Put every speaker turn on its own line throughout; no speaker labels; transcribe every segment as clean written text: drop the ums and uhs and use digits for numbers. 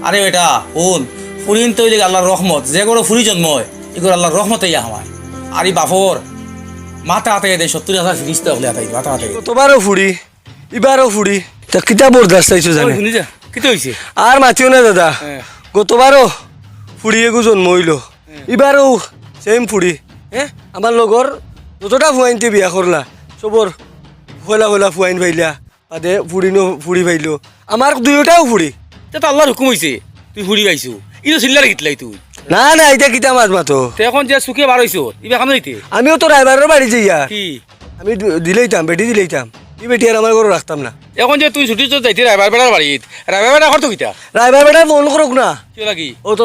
আরে বেটা শুন ফুরিন তৈরি আল্লাহর রহমত যে কোনো ফুরি জন্ম হয় এগুলো আল্লাহর রহমত ইয়া আমায় আর এই বাফর মাথা হাতে দেয় 70,000 ফিরিস্তা হলে হাতে মাথা হাতে
কতবারও ফুড়ি এবারও ফুড়ি তা কিতা বরদাস্ত চাইছো জানে
শুনি যা কি তো হইছে
আর মাতিও না দাদা গতবারও ফুড়ি এগু জন্ম হইল এবারও সেম ফুড়ি আমার লগর যতটা ফুয়াইনতে বিয়া করলা সবর ফয়লা ফয়লা ফুয়াইন পাইলা বাদে ফুড়িনো ফুড়ি পাইলো আমার দুইটাও ফুড়ি
তে তো আল্লাহর হুকুম হইছে তুই ফুরি পাইছু ইনো চিল্লার গিতলাই তুই
না না এটা কিতা মাছ মাতো
তে এখন যে সুখে বার হইছো ইবে খানো হইতে
আমিও তো রাইবারের বাড়ি যাইয়া
কি
আমি দিলেইতাম বেটি দিলেইতাম ই বেটি আর আমার ঘরে রাখতাম না
এখন যে তুই ছুটি তো যাইতে রাইবার বেড়ার বাড়িত রাইবার বেড়া করতো কিটা
রাইবার বেটা ফোন করুক না
কি লাগি
ও তো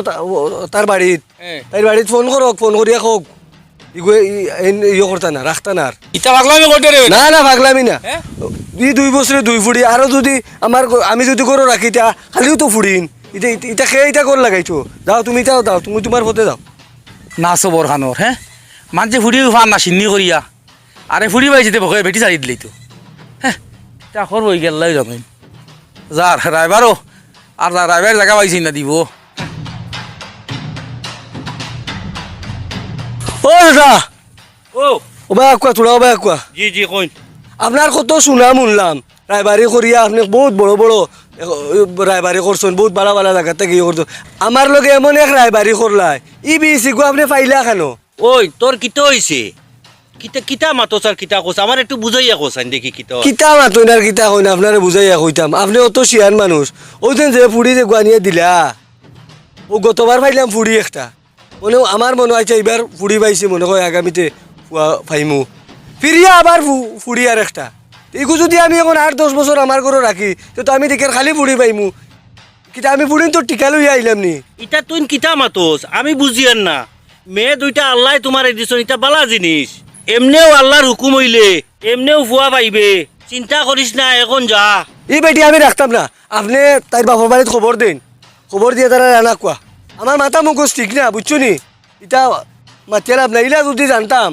তার বাড়িত
হ্যাঁ
তাই বাড়িত ফোন করক ফোন করিয়া হোক ইয়ে করতা না রাখতা না আর
ইটা পাগলামি করতে রে
না না পাগলামি না
হ্যাঁ
2 বছরে 2 ফুড়ি আরো যদি আমি যদি করো রাখি তা খালিও তো ফুড়িন এটা খেয়ে এটা কর লাগাইছো যাও তুমি দাও তুমি তোমার পথে যাও
না সবর খানোর হ্যাঁ মানছে ফুড়ি ফান না সিন্নি করিয়া আরে ফুড়ি পাইছে বকে বেটি চারি দিলেই তো হ্যাঁ তা করবো গেলাই জানো যার রাইবারও আর রাইবার জায়গা পাইছি না দিব
ও দাদা
ও
ও ভাই আকুয়া তোরা ও ভাই আকুয়া
জি জি কইন
আপনার কত সুনাম শুনলাম রায়বাড়ি করিয়া আপনি বহুত বড় বড় রায়বাড়ি করছেন বহুত ভালো ভালো জায়গা থেকে ইয়ে করছেন আমার লগে এমন এক রায়বাড়ি করলাই ই বিসি গো আপনি পাইলা কেন
ওই তোর কিতা হইছে কিতা কিতা মাতো স্যার কিতা কোস আমার একটু বুঝাইয়া কোসান দেখি কিতা
কিতা মাতইনার কিতা কইনা আপনারে বুঝাইয়া কইতাম আপনি অত শিয়ান মানুষ ওই দিন যে ফুড়ি যে গুয়ানিয়ে দিলা ও গতবার পাইলাম ফুড়ি একটা মনে আমার মনে হয়েছে এবার ফুড়ি পাইছি মনে হয় আগামীতে পাইমু ফিরিয়া আবার ফুড়ি আর একটা এগু যদি আমি এখন 8-10 বছর আমার ঘরে রাখি তো আমি দেখে খালি ফুড়ি পাইমু কিতা আমি ফুড়ি তো টিকা লইয়া আইলাম নি
ইটা তুই কিতা মাতোস আমি বুঝিয়ান না মেয়ে দুইটা আল্লাহ তোমার দিছন ইটা বালা জিনিস এমনেও আল্লাহর হুকুম হইলে এমনেও ফুয়া পাইবে চিন্তা করিস না এখন যা
এই বেটি আমি রাখতাম না আপনি তাই বাবার বাড়িতে খবর দিন খবর দিয়ে তারা রানা কোয়া আমার মাথা মুখোশ ঠিক না বুঝছো নি এটা মাতিয়ার আপনার ইলা যদি জানতাম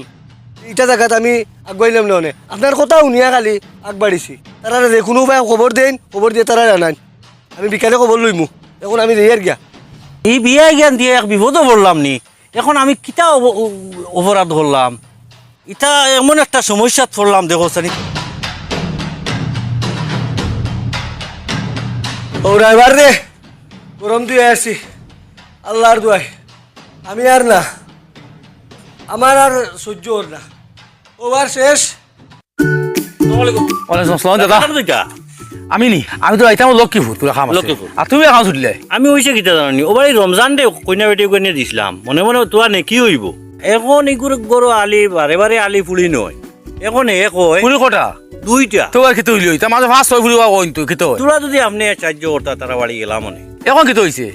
এটা জায়গাত আমি আগুয়াইলাম না অনেক আপনার কথা শুনিয়া খালি আগবাড়িছি তারা যে কোনো উপায় খবর দেন খবর দিয়ে তারা জানান আমি বিকালে খবর লইমু এখন আমি রেয়ার গিয়া
এই বিয়া জ্ঞান দিয়ে এক বিপদও পড়লাম নি এখন আমি কিতা অপরাধ ধরলাম ইটা এমন একটা সমস্যা পড়লাম দেখো সানি
ও ড্রাইভার রে গরম দিয়ে আসছি আল্লাহর দোয়াই আমি আর না আমার আর সহ্য ওর না ওবার শেষ
ওয়ালাইকুম আসসালাম দাদা আমি তো আইতাম লক্ষ্মীপুর তোরা খাম
লক্ষ্মীপুর।
আর তুমি এখন ছুটলে
আমি হইছে কিতা জানি ওবার এই রমজান দে কইনা বেটি কইনা দিছিলাম মনে মনে তোয়া নে কি হইব এখন এগুলো গরু আলি বারে বারে আলি ফুলি নয় এখন এ কয়
ফুলি কটা
দুইটা
তো আর খেতে হইলি তার মাঝে 5-6 ফুলি কইন তুই খেতে
তোরা যদি আপনি সাহায্য করতা তারা বাড়ি গেলাম মনে
এখন খেতে হইছে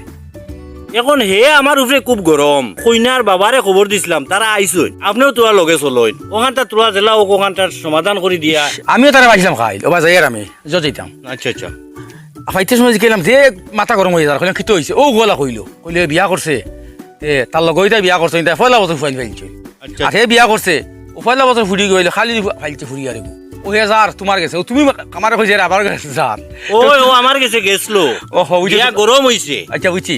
এখন হে আমার উপরে খুব গরম কইনার বাবারে খবর দিছিলাম তারা আইসুন আপনিও তোরা লগে চলইন ওখানটা তোরা জেলা ওখানটার সমাধান করে দিয়া
আমিও তারা পাইছিলাম খাই ওবা যাই আর আমি যাইতাম
আচ্ছা আচ্ছা
ফাইতে সময় গেলাম যে মাথা গরম হয়ে যার কইলাম খেতে হইছে ও গলা কইলে বিয়া করছে তে তার লগইতা বিয়া করছে তাই পয়লা বছর ফাইল ফাইলছে
আচ্ছা
আর হে বিয়া করছে ও পয়লা বছর ফুরি গইলে খালি ফাইলছে ফুরি আর ও হে যার তোমার গেছে ও তুমি আমার কইছে আবার গেছে যার
ও আমার কাছে গেছলো
ও হইছে
বিয়া গরম হইছে
আচ্ছা বুঝছি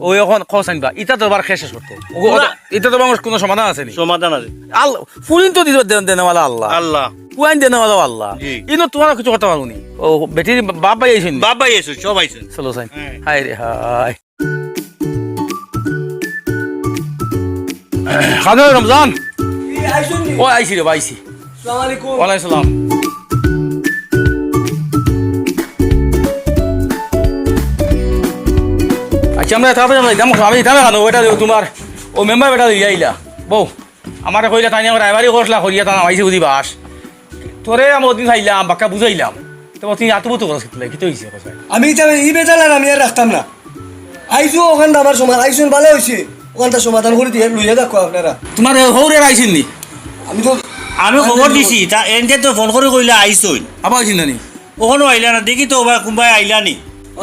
ও এখন খোঁজ আনবা ইটা তো বার শেষ করতো এটা তো আমার কোনো সমাধান আছে নি
সমাধান আছে
আল্লাহ ফুরিন তো দেনেওয়ালা আল্লাহ
আল্লাহ
পুয়াইন দেনেওয়ালা আল্লাহ
জি।
ইনো তোমার কিছু কথা পারুনি ও বেটির বাপ ভাই আইছেন
বাবা এসো সব আইসুন
চলো সাইন
হ্যাঁ।
হাই রে হাই খাদো রমজান ও আইছি রে আইছি
আসসালামু আলাইকুম
ওয়ালাইকুম সালাম আচ্ছা আমরা তারপরে আমি দামে খানো ওইটা তোমার ও মেম্বার বেটা দিয়ে আইলা বউ আমার কইলা তাই আমার ড্রাইভারি করলা করিয়া তা আইসি বুঝি বাস তোরে আমি ওদিন খাইলাম বাক্কা বুঝাইলাম তো তুই আতবুতো করছ কি তো হইছে কথা
আমি ই বেজালার আমি আর রাখতাম না আইসু ওখানটা আমার সমাধান আইসুন ভালো হয়েছে ওখানটা সমাধান করে দিয়ে লইয়া দেখো আপনারা
তোমার হৌরে আইছেন নি
আমি তো
আমি খবর দিছি তা এনতে তো ফোন করে কইলা আইসুন
আবার আইছেন না নি
ওখানে আইলা না দেখি তো কোনবাই আইলা নি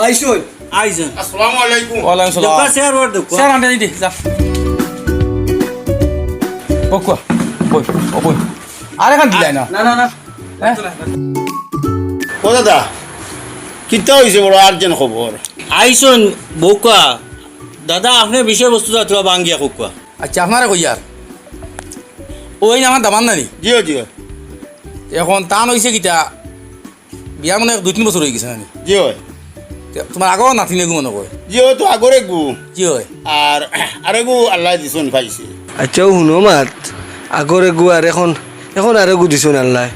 আইসুন
আইসুন
আসসালামু আলাইকুম
ওয়ালাইকুম সালাম
দোকা শেয়ার ওর দোকা
স্যার আন্ডা দিদি যা ওকো বই ও বই আরে কান দিলাই না
না না না
হ্যাঁ
ও দাদা কিতা হয়েছে বড় আর্জেন্ট খবর?
আইসন বৌকা দাদা আপনার বিষয়বস্তু তোরা বাঙ্গিয়া কুকুয়া
আচ্ছা আপনারা কই আর ওই আমার দামান নানি
জিও জিও
এখন টান হয়েছে কিটা বিয়ার মানে 2-3 বছর হয়ে গেছে নানি
জিও
তোমার আগেও নাতি নেগু মনে কয়
জিও তো আগরে গু
কি হয়
আর আরে গু আল্লাহ দিছুন পাইছে।
আচ্ছা শুনো মাত আগরে গু আর এখন এখন আরে গু দিছো আল্লাহ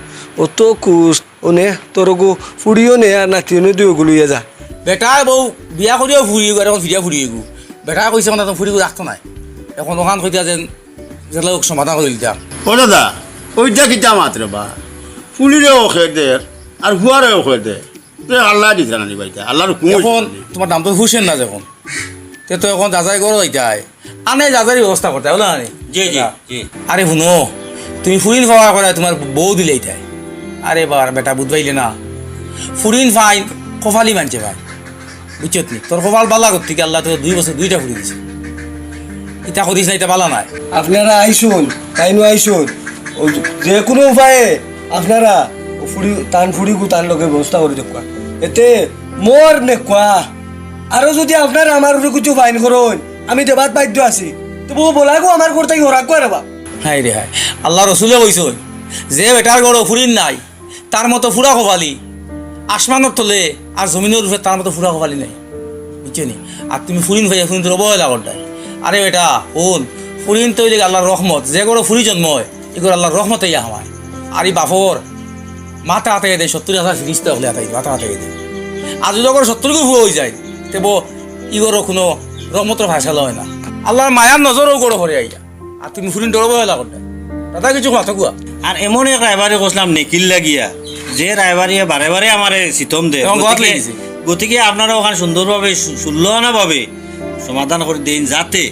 অত কুস ওনে তোর গু ফুড়িও নে আর নাতিও নে দুই গুলিয়ে যা
বেটা বউ বিয়া করিও ফুরিয়ে গো এখন ফিরিয়া ফুরিয়ে গো বেটা কইছে মানে ফুরি রাখতো নাই এখন ওখান কইতা যেন যেগুলো সমাধান করে দিতাম
ও দাদা ওইটা কিতা মাত্র বা ফুলিরেও খেয়ে দে আর হুয়ারেও খেয়ে দে তো আল্লাহ দিছে না বাড়িতে আল্লাহর হুকুম
এখন তোমার দাম তো হুসেন না যখন তে তো এখন যাচাই করো যাইতাই আনে যাচাই ব্যবস্থা করতে হবে না
জি জি জি
আরে শুনো তুমি ফুরিন খাওয়া করে তোমার বউ দিলেই তাই আরে বার বেটা বুঝবাইলে না ফুরিন ফাইন কফালি মানছে ভাই বুঝছত নি তোর কপাল বালা করতে আল্লাহ তোর 2 বছর 2টা ফুরি দিছে এটা করিস না এটা বালা নাই
আপনারা আইসুন তাইনো আইসুন ও যে কোনো উপায়ে আপনারা ফুড়ি টান ফুড়ি গু টান লগে ব্যবস্থা করে দেখবা এতে মোর নেকুয়া আরো যদি আপনারা আমার উপরে কিছু ফাইন করুন আমি দেবাত বাধ্য আছি তবু বলাগো আমার করতে ওরা করে বা
হাই রে হাই আল্লাহ রসুলে কইসই যে বেটার গড় ফুরিন নাই তার মতো ফুরা কপালি আসমানের তলে আর জমিনের উপরে তার মতো ফুরা কপালি নাই বুঝছো নি আর তুমি ফুরিন ভাইয়া ফুরিন তোর অবহেলা করতাই আরে বেটা ওন ফুরিন তৈরি আল্লাহর রহমত যে গড় ফুরি জন্ম হয় এগুলো আল্লাহর রহমতে ইয়া হয় আর এই বাপর মাথা হাতে দেয় 70,000 ফিরিস্তা হলে হাতাই মাথা হাতে দেয় আর যদি ওর 70 ভুয়ো হয়ে যায় তেব ইগরও কোনো রহমতের ভাষালো হয় না আল্লাহর মায়ার নজরও গড় করে আইয়া আর তুমি ফুরিন তোর অবহেলা করতাই দাদা কিছু কথা কুয়া
আর এমন এক রায়বারে কইলাম নেকিল লাগিয়া যে রায়বারিয়া বারে বারে আমারে সিতম দে
এবং গত লেগেছে।
গতিকে আপনারা ওখানে সুন্দরভাবে সুল্লনাভাবে সমাধান করে দিন যাতে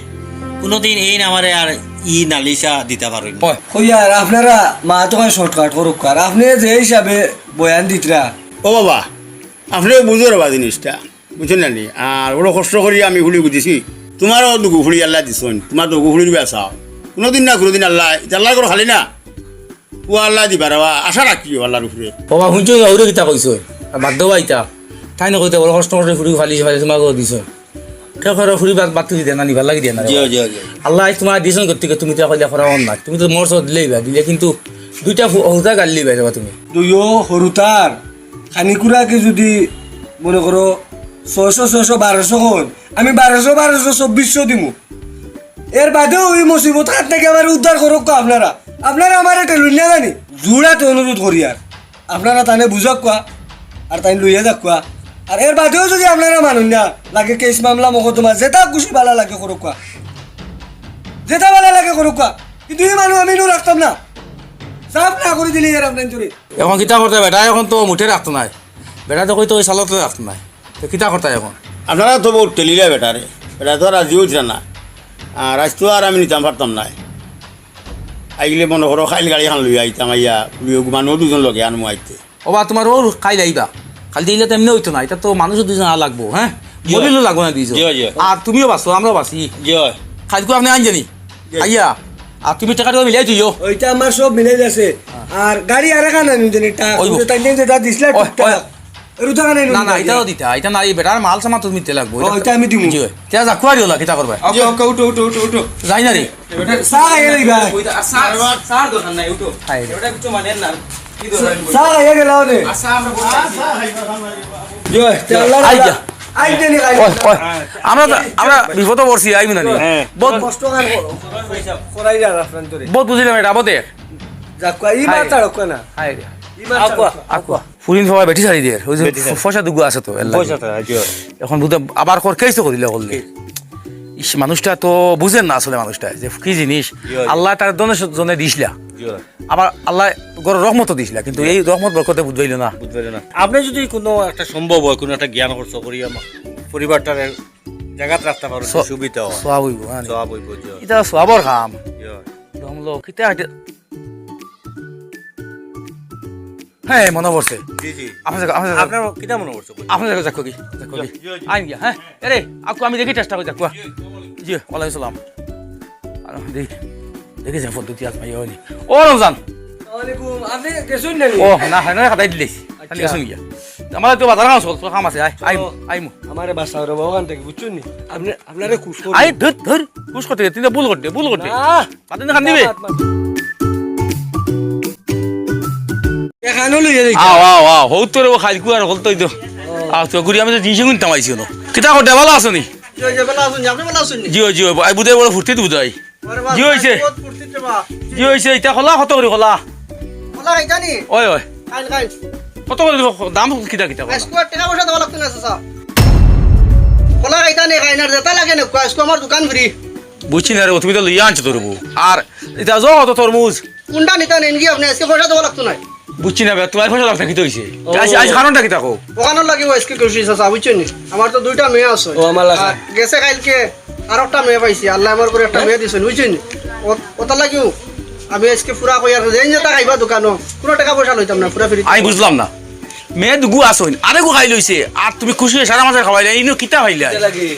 কোনোদিন এই আমারে আর ই নালিশা দিতে পারেন
হয়
কইয়ার আপনারা মা তো শর্টকাট করুক আর আপনি যে হিসাবে বয়ান দিতরা
ও বাবা আপনিও বুঝো রবা জিনিসটা বুঝছেন না নি? আর বড় কষ্ট করি আমি ফুলি বুঝেছি তোমারও দুগু ফুলি আল্লাহ দিছুন তোমার দুগু ফুলির বেসাও কোনোদিন না কোনোদিন আল্লাহ এটা আল্লাহ করে খালি না ও আল্লাহ দিবা রবা আশা রাখিও আল্লাহর উপরে
বাবা শুনছো ওরে কিতা কইছো বাধ্য বাইতা তাই না কইতে বড় কষ্ট করে ফুরি ফালি ফালি তোমাকে দিছ কেউ কেউ ফুরি বাদ দিতে না নিবার লাগি দিয়ে না
জি জি জি
আল্লাহ তোমার দিছন করতে তুমি তো কইলা করা না তুমি তো মোর সব দিলেই দিলে কিন্তু 2টা হৌতা গাড়লি বাই যাবা তুমি
দুইও হরুতার খানিকুরাকে যদি মনে করো 600 হন আমি 1200 দিমু এর বাদেও ওই মুসিবত হাত থেকে আমার উদ্ধার করুক আপনারা আপনারা আমার এটা লইয়া জানি জোড়াতে অনুরোধ করি আর আপনারা তানে বুঝক কোয়া আর তাই লইয়া যাক কোয়া আর এর বাদেও যদি আপনারা মানুন না লাগে কেস মামলা মকদ্দমা যেটা খুশি ভালো লাগে করুক কোয়া যেটা ভালো লাগে করুক কোয়া কিন্তু এই মানুষ আমি রাখতাম না সাফ না করে দিলে এর আপনার চুরি
এখন কিতা করতে বেটা এখন তো মুঠে রাখতো নাই বেটা তো কইতো ওই সালতে রাখতো নাই তো কিতা করতে এখন
আপনারা তো বহুত টেলিলে বেটারে বেটা তো আর রাজি উঠছে না আর আজ তো আর আমি নিতাম পারতাম না আইলে মনে করো খাইল গাড়ি খান লই আইতাম আইয়া মানুষ দুজন লগে আনমু আইতে
ওবা তোমার ও খাই যাইবা খালি দিলে তো এমনি হইতো না এটা তো মানুষও দুজন লাগবো হ্যাঁ বলিলেও লাগবো না দুইজন
জি, জি।
আর তুমিও বাঁচো আমরাও বাঁচি
জি
খাইকু আপনি আইন জানি আইয়া আর তুমি টাকাটা মিলাই তুইও
ওইটা আমার সব মিলে গেছে আর গাড়ি আর এখান আনি জানি
ওইব।
যেটা দিছিলে
ওই, ওই।
রুতা কানে
না না এটাও দিতা এটা না এই বেটার মাল সামা তুমি দিতে লাগবো
ওইটা আমি দিমু।
কেয়া যা খুয়ারি হলা কিতা করবা
ওকে ওকে উঠো উঠো উঠো উঠো
যাই না রে
চা খাইয়ে দিবা
স্যার দোকান নাই উঠো
খাই রে।
ওটা কিছু মানেন না কি দোকান
চা খাইয়ে গেলাও নে
আচ্ছা আমরা বলছি
জয় আল্লাহ
আই যা।
আই দেনি খাই
ওই ওই আমরা বিপদে পড়ছি আইবি না নি
হ্যাঁ।
বহুত
কষ্ট কান করাই যা আপনার তোরে
বহুত বুঝিলাম এটা বদে
যাক কই ই মাতা রক না
হাই রে
ই মাতা
আকwa ফুরিন সবাই বেটি ছাড়ি দিয়ে ওই যে পয়সা দুগু আছে তো এর লাগি।
পয়সাটা জি
এখন বুঝে আবার কেস তো করিলে করলে ইস মানুষটা তো বুঝেন না আসলে মানুষটা যে কি জিনিস আল্লাহ তার জন্য দিছিলা
জি
আবার আল্লাহ গর রহমতও দিছিলা কিন্তু এই রহমত বরকতে বুঝাইল না
বুঝতে না আপনি যদি কোনো একটা সম্ভব হয় কোনো একটা জ্ঞান খরচ করি আমার পরিবারটার জায়গাত রাখতে পারো সুবিধা হয়
সোয়াব হইব হ্যাঁ
সব হইব জি
এটা সোয়াবর কাম
জি
রমলো কিতা হাতে হ্যাঁ মনে পড়ছে
জি জি
আপনার
আপনার কিটা মনে করছো
আপনার যাকো কি আইন গিয়া হ্যাঁ আরে আকু আমি দেখি চেষ্টা করি যাকু জি ওয়ালাইকুম সালাম আর দেখি যা পদ্ধতি আজ ভাই হয়নি ও রমজান
ওয়ালাইকুম আপনি কেসুন নানি
ও না হ্যাঁ না খাতাই দিলিস তাহলে গেছো গিয়া আমার তো বাজার কাম চল তোর কাম আছে আইমু
আমারে বাসা রব ওখান থেকে বুঝছেন নি আপনি আপনারে খুশ করব
আই ধর খুশ করতে তুই ভুল করতে পাতে না খান দিবে
এখানে লইয়া যাই
আও হৌ তোর খাই কুয়ার হল তুই তো তো গুড়ি আমি তো জিনিস কিনতাম আইছি না কিতা করতে ভালো আছো নি জিও জিও আই বুঝাই বড় ফুর্তি তো বুঝাই জি হইছে জি হইছে এটা খোলা কত করে খোলা ওই ওই কত করে দাম কিতা কিতা বুঝছি না রে তুমি তো লইয়া আনছো তোর বউ আর এটা যাও কত তরমুজ
কোনটা নিতা নেন কি আপনি আজকে পয়সা দেওয়া লাগতো না
বুঝছি না তোমার পয়সা লাগতা কি হইছে আজ কারণটা কি থাকো
ওখানে লাগিব আজকে কইছি চাচা বুঝছেন নি আমার তো দুইটা মেয়ে আছে
ও আমার লাগা
আর গেছে কালকে আর একটা মেয়ে পাইছি আল্লাহ আমার করে একটা মেয়ে দিছেন বুঝছেন নি ওটা লাগিও আমি আজকে পুরা কই আর যেন যেটা খাইবা দোকানো কোনো টাকা পয়সা লইতাম না পুরা ফ্রি
আমি বুঝলাম না মেয়ে দুগু আসইন আরে গু খাই লইছে আর তুমি খুশি হয়ে সারা মাসের খাওয়াইলে ইনো কিতা খাইলা
লাগে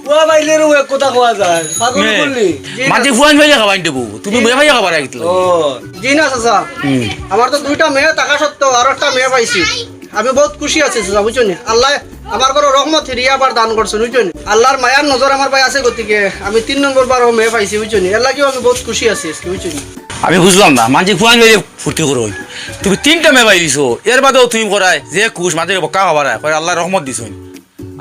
কুয়া বাইলে রে এক কথা কোয়া যায় পাগল করলি
মাঝে ফুয়ান ভাইয়া খাওয়াই দেবো তুমি মেয়ে ভাইয়া খাবার আইতলো
ও
জি না চাচা আমার তো দুইটা মেয়ে টাকা সত্ত্বেও আর একটা মেয়ে পাইছি আমি বহুত খুশি আছি চাচা বুঝছেন নি আল্লাহ আমার করে রহমত ফিরিয়ে আবার দান করছেন বুঝছেন নি আল্লাহর মায়ার নজর আমার ভাই আছে গতিকে আমি 3 নম্বর বার মেয়ে পাইছি বুঝছেন নি এর লাগিও আমি বহুত খুশি আছি আজকে বুঝছেন নি
আমি বুঝলাম না মাঝে ফুয়ান ভাইয়া ফুর্তি করো তুমি 3টা মেয়ে পাই দিছো এর বাদেও তুমি করায় যে খুশ মাঝে বকা খাবার হয় আল্লাহ রহমত দিছো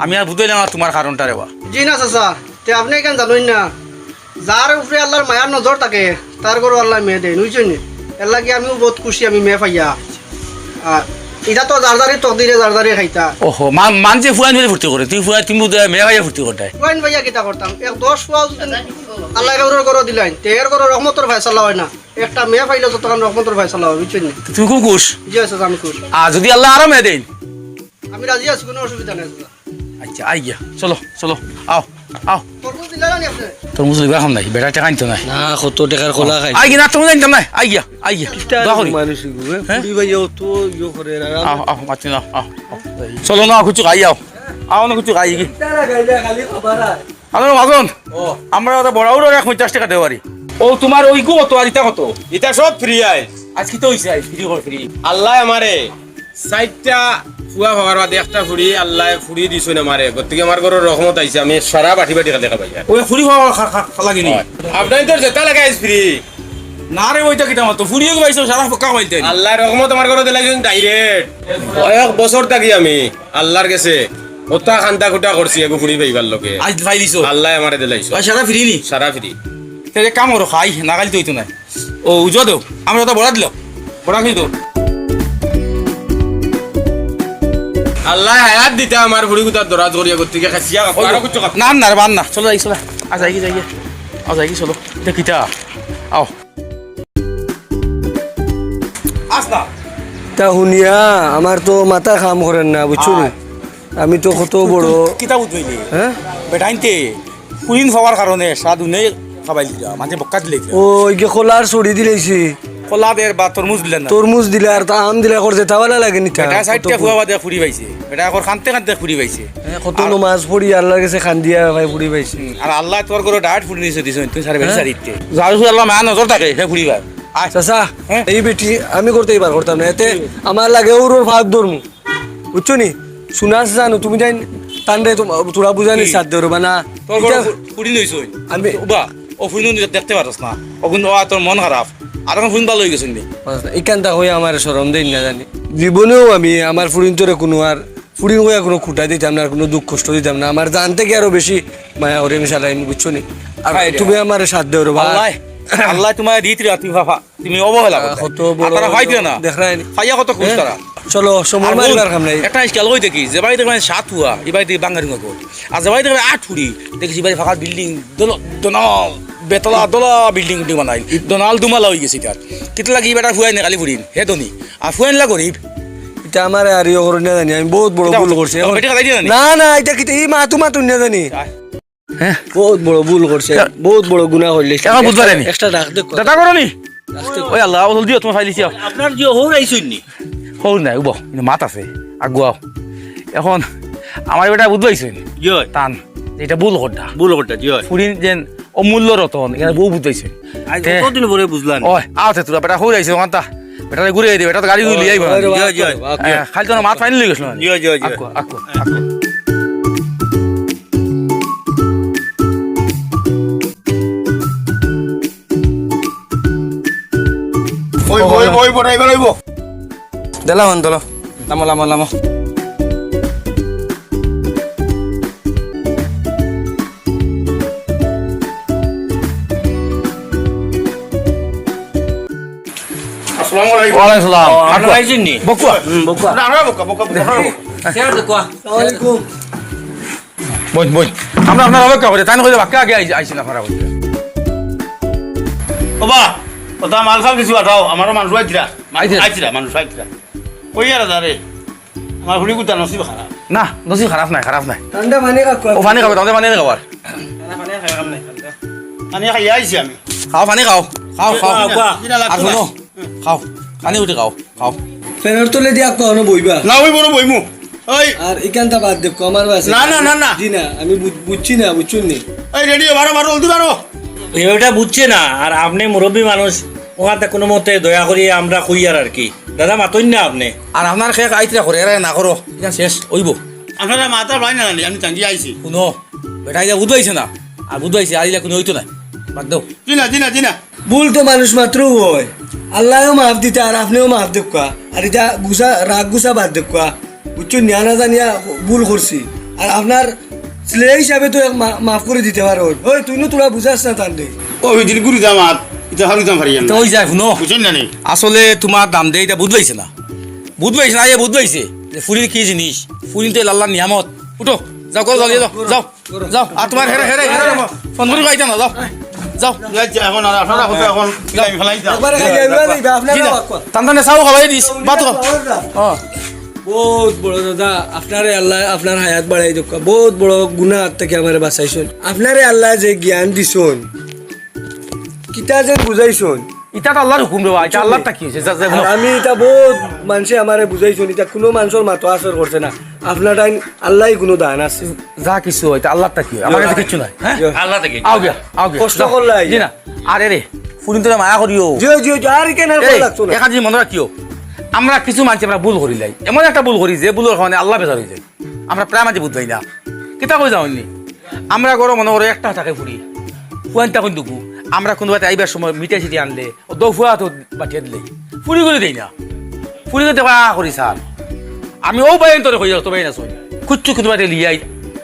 আমি আর বুঝলাম না তোমার কারণটা রে বা
জি না চাচা তে আপনি কেন জানেন না যার উপরে আল্লাহর মায়ার নজর থাকে তার করে আল্লাহ মেয়ে দেয় বুঝছেন নি এর লাগে আমিও বহুত খুশি আমি মেয়ে পাইয়া আর এটা তো জারদারি তকদিরে জারদারি খাইতা
ওহো মানছে ফুয়ান ভাইয়া ফুর্তি করে তুমি মেয়ে ভাইয়া ফুর্তি করতে
কোয়েন ভাইয়া কিতা করতাম এক 10 ফুয়া যদি আল্লাহ কাউরের করে দিলেন তে এর করে রহমতের ফয়সালা হয় না একটা মেয়ে পাইলে তো তখন রহমতের ফয়সালা হয় বুঝছেন নি
তুমি খুব খুশ
জি আছে আমি খুশ
আর যদি আল্লাহ আরো মেয়ে দেন
আমি রাজি আছি কোনো অসুবিধা নেই চাচা
আচ্ছা আই গিয়া চলো আও
তরমুজ দিলা না আপনি
তোর মুসলিম খাম নাই বেটা টাকা আনতো নাই
না কত টাকার খোলা খাই
আই গিয়া না তুমি জানতাম নাই আই গিয়া দোয়া করি
মানুষ গুবে পুরি ভাইয়া তো ইয়ো করে
আও মাতি না আও চলো না কিছু খাই আও না কিছু খাই কি
তারা গাইলা খালি খবরা
আনো মাজন আমরা ওটা বড় বড় 50 টাকা দেওয়ারি ও তোমার ওই গো তো আর ইটা কত
এটা সব ফ্রি আয়
আজ কি তো হইছে ফ্রি কর ফ্রি
আল্লাহ আমারে 4টা ফুয়া ভাবার বাদে একটা ফুড়ি আল্লাহ ফুড়ি দিছুন আমারে গতিকে আমার ঘরের রহমত আইছে আমি সারা বাটি বাটি খালে খাবাই
ওই ফুরি খাওয়া লাগিনি
আপনার তো যেটা লাগাই ফ্রি
না রে ওইটা কিটা মতো ফুরিও পাইছো সারা পক্কা হইতে
আল্লাহ রহমত আমার ঘরে দিলাইছেন ডাইরেক্ট এক বছর থাকি আমি আল্লাহর কাছে ওটা খান্তা খুঁটা করছি এগো ফুড়ি পাইবার লোকে
আজ ভাই দিছো
আল্লাহ আমারে দিলাইছো
ভাই সারা ফ্রি নি
সারা ফ্রি
তাহলে কাম করো খাই না খালি তো হইতো না ও উজো দেও আমরা ওটা বড়া দিল বড়া খাই তো
আল্লাহ হায়াত দিতে আমার ফুড়ি গুতার দরাজ করিয়া গতিকে খাসিয়া আরো কিছু
না না রে বান না চলো চলো আজ যাই চলো দেখিতা আও আসনা
তা শুনিয়া আমার তো মাথা কাম করেন না বুঝছো নি? আমি তো কত বড়
কিতা বুঝবইলি
হ্যাঁ
বেটাইনতে কুইন হওয়ার কারণে সাধু নেই খাবাই দিলা মানে বক্কা দিলে
ওই যে খোলার ছড়ি দিলেছি
কলা দের বা তরমুজ দিলেন না
তরমুজ দিলে আর তা আম দিলে করছে তাওয়ালা লাগে নিতা
বেটা সাইডটা ফুয়া বাদে ফুরি পাইছে বেটা এখন খানতে ফুরি পাইছে
কত নমাজ পড়ি আল্লাহর কাছে খান্দিয়া ভাই পুরি পাইছি
আর আল্লাহ তোর করে ডায়েট ফুরি নিছে দিছ তুই সারে বেটা সারিতে যার আল্লাহ মা নজর থাকে হে ফুরি ভাই
চাচা
হ্যাঁ?
এই বেটি আমি করতেই পার করতাম না এতে আমার লাগে ওর ভাগ ধরমু বুঝছো নি শুনাস জানো তুমি জান তান্ডে তোরা বুঝানি সাথ ধরবা না
তোর করে ফুরি লইছ
আমি-
উবা ও ফুরি দেখতে পারছ না ও কিন্তু তোর মন খারাপ আর এখন ফুন ভালো হয়ে গেছেন নি
এখানটা হয়ে আমার সরম দেই না জানি জীবনেও আমি আমার ফুরিন তোরে কোনো আর ফুরিন হয়ে কোনো খুঁটা দিতাম না আর কোনো দুঃখ কষ্ট দিতাম না আমার জান থেকে আরো বেশি মায়া ওরে মিশালাই আমি বুঝছো নি আর
হায় রে।
তুমি আমার সাথ ধরবা
আল্লাহ আল্লাহ তোমার দিতরি তুমি ভাবা তুমি অবহেলা করতে
কত বড়
তারা ভাই দিও না
দেখ রাই নি।
ফাইয়া কত খুশ তারা
চলো সময় মারিবার কাম নাই
একটা স্কেল হই দেখি যে বাড়ি দেখবেন 7 হুয়া এই বাড়ি বাঙালি নগর আর যে বাড়ি দেখবেন 8 ফুড়ি দেখি বাড়ি ফাঁকা বিল্ডিং দোনাল বেতলা দলা বিল্ডিং বানাই দোনাল দুমালা হয়ে গেছে তার কিত লাগি বেটা ফুয়াই না কালি ফুড়িন হে ধনী আর ফুয়াইন লা গরিব
এটা আমার আর ইয়ে করে না জানি আমি বহুত বড় ভুল করছি এখন-
বেটা খাই দিও না
না না এটা কি এই মাতু না জানি বহুত বড় ভুল করছে বহুত বড় গুনাহ হইলে
এখন বুঝবা জানি।
এক্সট্রা রাখ দে
দাদা করো নি ওই আল্লাহ ওল দিও তোমার ফাইলিছি
আপনার যে হৌর আইসুন নি
হল নাই উব কিন্তু মাত আছে আগুয়াও এখন আমার বেটা বুঝবাইছেন
জয়
টান এটা ভুল করটা
ভুল করতে জয়
ফুরিন যেন অমূল্য রতন এখানে বউ বুঝাইছে
আজ কতদিন পরে বুঝলাম
ওই আওতে তোরা বেটা হই আইছে ওখানটা বেটারে ঘুরে দিবে এটা তো গাড়ি লিয়ে আইব না
জয় জয়
খালি তো মাছ ফাইনাল গেছিল না
জয় জয় জয়
আকো আকো আকো
ওই বড়াই বেড়াইব
দিলাম অন্তল লামো লামো লামো
আসসালামু আলাইকুম
ওয়ালাইকুম সালাম
আপনারা আইছেন নি
বকুয়া
বকুয়া
না না বকা বকা
আসসালামাইকুম
বই বই আমরা আপনার অপেক্ষা করি তাই না কইলে বাক্কা আগে আইছি না খারাপ হইছে
বাবা কথা মাল খাও কিছু আঠাও আমারও মানুষ আইছিরা
আইছে?
আইছিরা মানুষ আইছিরা কই আর দাঁড়ে আমার হুড়ি কুতা নসিব খারাপ
না নসিব খারাপ নাই খারাপ নাই
ঠান্ডা পানি কাকু
ও পানি খাবে তাহলে পানি খাবার
আমি খাই আইছি আমি
খাও পানি খাও খাও খাও
কিনা
আর
লাগতো না
শুনো খাও পানি উঠে খাও খাও
ফেনের তলে দিয়া কোনো বইবা
না ওই বড় বইমু ওই
আর এখানটা বাদ দেব আমার বাসে
না না না না
জি না আমি বুঝছি না বুঝছুন নি
এই রেডিও বারো বারো বলতে পারো
এটা বুঝছে না আর আপনি মুরব্বী মানুষ ওখানে কোনো মতে দয়া করি আমরা কই আর কি দাদা মাতইন না আপনি
আর আপনার শেষ আইতরা করে এরা না করো এটা শেষ হইব
আপনারা মাথা ভাই না জানি আমি টাঙ্গি আইছি
শুনো বেটা এটা বুঝবাইছে না আর বুঝবাইছে আর ইলা কোনো হইতো না বাদ দাও
জিনা জিনা জিনা
ভুল তো মানুষ মাত্র হয় আল্লাহও মাফ দিতে আর আপনিও মাফ দেখুয়া আর এটা গুসা রাগ গুসা বাদ দেখুয়া বুঝছুন নিয়া না জানিয়া ভুল করছি আর আপনার ছেলে হিসাবে তো মাফ করে দিতে পারো ওই তুই তোরা বুঝাস না তার দে
ও দিন গুরু দামাত এটা হারু দাম পারি
তো ওই যায় শুনো
বুঝছেন না নি
আসলে তোমার দাম দিয়ে এটা বুঝবাইছে না বুঝবাইছে না বুঝবাইছে যে ফুরির কি জিনিস ফুরিল তো আল্লাহর নিয়ামত উঠো যাও করো যাও যাও যাও আর তোমার হেরে হেরে হেরে ফোন করে পাইতা না যাও যাও
এখন আর আপনারা কথা এখন আমি ফেলাই দাও
একবারে খাই যাইবা দিবা আপনারা বাক্কা
টানটানে চাও খাওয়াই দিস বাত হ্যাঁ
বহুত বড় দাদা আপনারে আল্লাহ আপনার হায়াত বাড়াই দেখা বহুত বড় গুনাহ থেকে আমার বাঁচাইছেন আপনারে আল্লাহ যে জ্ঞান দিছন কিতা যে বুঝাইছন
এটা তো আল্লাহর হুকুম দেওয়া এটা আল্লাহর তা কি হয়েছে যা
আর আমি এটা বহুত মানুষে আমারে বুঝাইছন এটা কোনো মানুষের মাথা আসর করছে না আপনার টাইম আল্লাহ কোনো দান আছে
যা কিছু হয় আল্লাহর তা কি হয় আমার কাছে কিচ্ছু নাই হ্যাঁ
আল্লাহ থেকে
আও গিয়া আও গিয়া
কষ্ট করলে আইয়া।
জি না আরে রে ফুরিন তো মায়া করিও
জি জি জি, আর কেন আর ভালো লাগতো না
এখান যে মনে রাখিও আমরা কিছু মানুষ আমরা ভুল করি লাই এমন একটা ভুল করি যে ভুলের কারণে আল্লাহ বেজার হয়ে যায় আমরা প্রায় মাঝে বুঝবাই না কিতা কই যাওনি আমরা গরো মনে করো একটা থাকে ফুরি ফুয়ানটা কোন দুকু আমরা কোনো বাতে আইবার সময় মিঠাই সিটি আনলে ও দৌ ফুয়া তো বাটিয়ে দিলে ফুরি করে দেই না ফুরি করে দেওয়া করি স্যার আমি ও বাইন তোরে হয়ে যাও তো বাইন আসো কুচ্ছু কিন্তু বাটে লিয়ে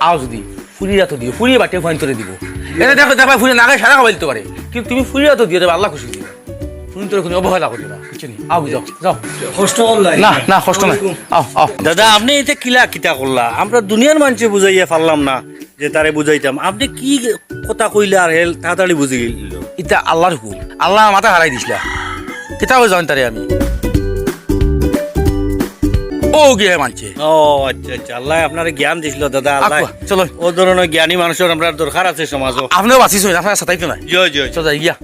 আও যদি ফুরিয়া তো দিও ফুরিয়ে বাটে ফাইন তোরে দিব এটা দেখো দেখো ফুরি নাগায় সারা খাওয়াই দিতে পারে কিন্তু তুমি ফুরিয়া তো দিয়ে দেবে আল্লাহ খুশি দিবে ফুরি তোর কোনো অবহেলা করবে না কিছু নেই আও যাও যাও
কষ্ট করলাই
না না কষ্ট নাই আও আও
দাদা আপনি এটা কিলা কিতা করলা আমরা দুনিয়ার মানুষে বুঝাইয়া পারলাম না যে তারে বুঝাইতাম আপনি কি কথা কইলে আর হেল তাড়াতাড়ি বুঝে গেল
এটা আল্লাহর হুকুম আল্লাহ মাথা হারাই দিছিলা কিতাবে জান তারে আমি ও গিয়ে মানছে
ও আচ্ছা আচ্ছা আল্লাহ আপনার জ্ঞান দিছিল দাদা আল্লাহ
আচ্ছা, চলো।
ও ধরনের জ্ঞানী মানুষের আমরা দরকার আছে সমাজও
আপনিও বাঁচিস আপনার সাথে নাই
জয় জয়
চল যাই গিয়া